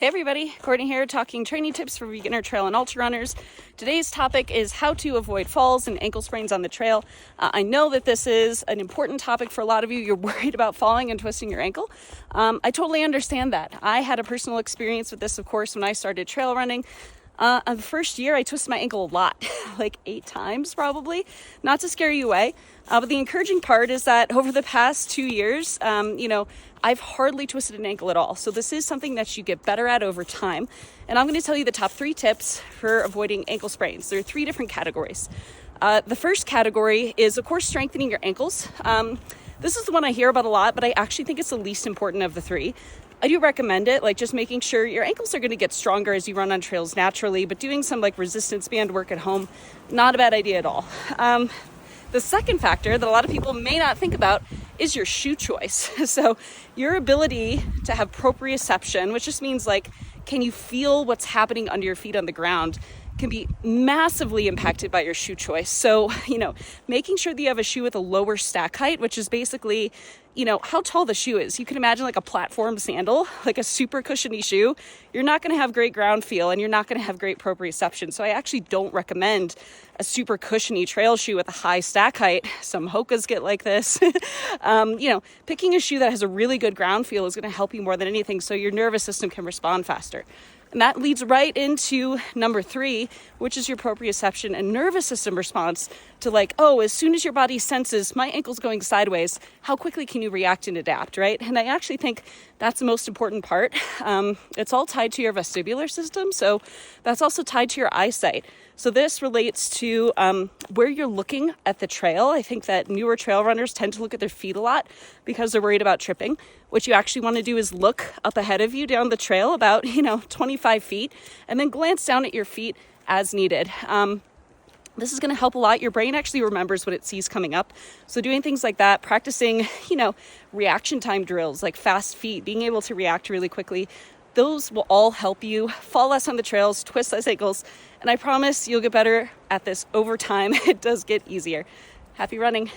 Hey everybody, Courtney here talking training tips for beginner trail and ultra runners. Today's topic is how to avoid falls and ankle sprains on the trail. I know that this is an important topic for a lot of you. You're worried about falling and twisting your ankle. I totally understand that. I had a personal experience with this, of course, when I started trail running. The first year I twisted my ankle a lot, like 8 times probably, not to scare you away. But the encouraging part is that over the past 2 years, I've hardly twisted an ankle at all. So this is something that you get better at over time. And I'm going to tell you the top 3 tips for avoiding ankle sprains. There are 3 different categories. The first category is, of course, strengthening your ankles. This is the one I hear about a lot, but I actually think it's the least important of the 3. I do recommend it, like just making sure your ankles are going to get stronger as you run on trails naturally, but doing some like resistance band work at home, not a bad idea at all. The second factor that a lot of people may not think about is your shoe choice. So your ability to have proprioception, which just means like, can you feel what's happening under your feet on the ground, can be massively impacted by your shoe choice. So, making sure that you have a shoe with a lower stack height, which is basically, how tall the shoe is. You can imagine like a platform sandal, like a super cushiony shoe. You're not going to have great ground feel and you're not going to have great proprioception. So I actually don't recommend a super cushiony trail shoe with a high stack height. Some Hokas get like this. Picking a shoe that has a really good ground feel is going to help you more than anything so your nervous system can respond faster. And that leads right into number 3, which is your proprioception and nervous system response to as soon as your body senses my ankle's going sideways, how quickly can you react and adapt, right? And I actually think that's the most important part. It's all tied to your vestibular system, so that's also tied to your eyesight. So this relates to where you're looking at the trail. I think that newer trail runners tend to look at their feet a lot because they're worried about tripping. What you actually want to do is look up ahead of you down the trail about, 25 feet and then glance down at your feet as needed. This is going to help a lot. Your brain actually remembers what it sees coming up. So doing things like that, practicing, reaction time drills like fast feet, being able to react really quickly, those will all help you fall less on the trails, twist less ankles, and I promise you'll get better at this over time. It does get easier. Happy running.